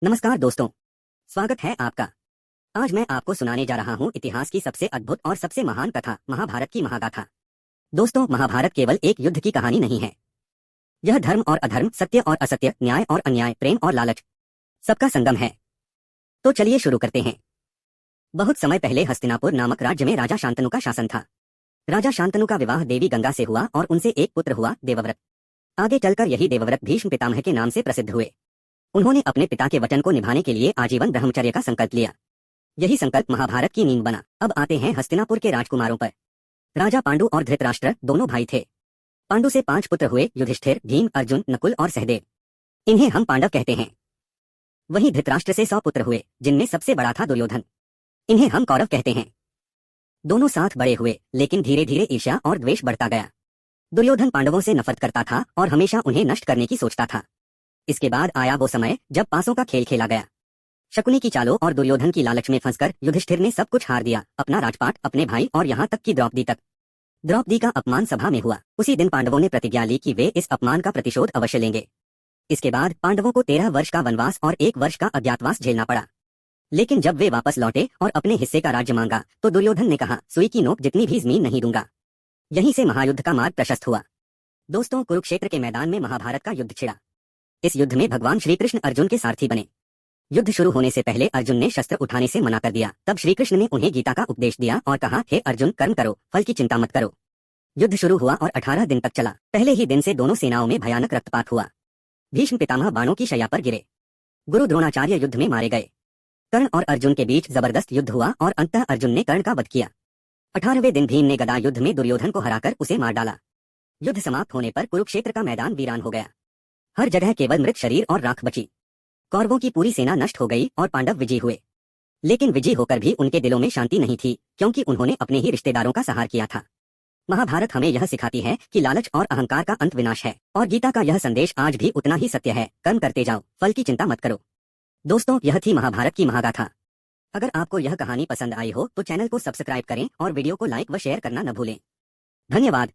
नमस्कार दोस्तों, स्वागत है आपका। आज मैं आपको सुनाने जा रहा हूँ इतिहास की सबसे अद्भुत और सबसे महान कथा, महाभारत की महागाथा। दोस्तों, महाभारत केवल एक युद्ध की कहानी नहीं है। यह धर्म और अधर्म, सत्य और असत्य, न्याय और अन्याय, प्रेम और लालच, सबका संगम है। तो चलिए शुरू करते हैं। बहुत समय पहले हस्तिनापुर नामक राज्य में राजा शांतनु का शासन था। राजा शांतनु का विवाह देवी गंगा से हुआ और उनसे एक पुत्र हुआ, देवव्रत। आगे चलकर यही देवव्रत भीष्म पितामह के नाम से प्रसिद्ध हुए। उन्होंने अपने पिता के वचन को निभाने के लिए आजीवन ब्रह्मचर्य का संकल्प लिया। यही संकल्प महाभारत की नींव बना। अब आते हैं हस्तिनापुर के राजकुमारों पर। राजा पांडु और धृतराष्ट्र दोनों भाई थे। पांडु से 5 पुत्र हुए, युधिष्ठिर, भीम, अर्जुन, नकुल और सहदेव। इन्हें हम पांडव कहते हैं। वहीं धृतराष्ट्र से 100 पुत्र हुए, जिनमें सबसे बड़ा था दुर्योधन। इन्हें हम कौरव कहते हैं। दोनों साथ बड़े हुए, लेकिन धीरे धीरे ईर्ष्या और द्वेष बढ़ता गया। दुर्योधन पांडवों से नफरत करता था और हमेशा उन्हें नष्ट करने की सोचता था। इसके बाद आया वो समय जब पासों का खेल खेला गया। शकुनी की चालों और दुर्योधन की लालच में फंसकर युधिष्ठिर ने सब कुछ हार दिया, अपना राजपाट, अपने भाई और यहाँ तक कि द्रौपदी तक। द्रौपदी का अपमान सभा में हुआ। उसी दिन पांडवों ने प्रतिज्ञा ली कि वे इस अपमान का प्रतिशोध अवश्य लेंगे। इसके बाद पांडवों को 13 वर्ष का वनवास और 1 वर्ष का अज्ञातवास झेलना पड़ा। लेकिन जब वे वापस लौटे और अपने हिस्से का राज्य मांगा तो दुर्योधन ने कहा, सुई की नोक जितनी भी जमीन नहीं दूंगा। यहीं से महायुद्ध का मार्ग प्रशस्त हुआ। दोस्तों, कुरुक्षेत्र के मैदान में महाभारत का युद्ध छिड़ा। इस युद्ध में भगवान श्री कृष्ण अर्जुन के सारथी बने। युद्ध शुरू होने से पहले अर्जुन ने शस्त्र उठाने से मना कर दिया। तब श्री कृष्ण ने उन्हें गीता का उपदेश दिया और कहा, हे अर्जुन, कर्म करो, फल की चिंता मत करो। युद्ध शुरू हुआ और 18 दिन तक चला। पहले ही दिन से दोनों सेनाओं में भयानक रक्तपात हुआ। भीष्म पितामह बाणों की शैया पर गिरे। गुरु द्रोणाचार्य युद्ध में मारे गए। कर्ण और अर्जुन के बीच जबरदस्त युद्ध हुआ और अंततः अर्जुन ने कर्ण का वध किया। 18वें दिन भीम ने गदा युद्ध में दुर्योधन को हराकर उसे मार डाला। युद्ध समाप्त होने पर कुरुक्षेत्र का मैदान वीरान हो गया। हर जगह केवल मृत शरीर और राख बची। कौरवों की पूरी सेना नष्ट हो गई और पांडव विजयी हुए। लेकिन विजयी होकर भी उनके दिलों में शांति नहीं थी, क्योंकि उन्होंने अपने ही रिश्तेदारों का सहार किया था। महाभारत हमें यह सिखाती है कि लालच और अहंकार का अंत विनाश है, और गीता का यह संदेश आज भी उतना ही सत्य है। कर्म करते जाओ, फल की चिंता मत करो। दोस्तों, यह थी महाभारत की महागाथा। अगर आपको यह कहानी पसंद आई हो तो चैनल को सब्सक्राइब करें और वीडियो को लाइक व शेयर करना न भूलें। धन्यवाद।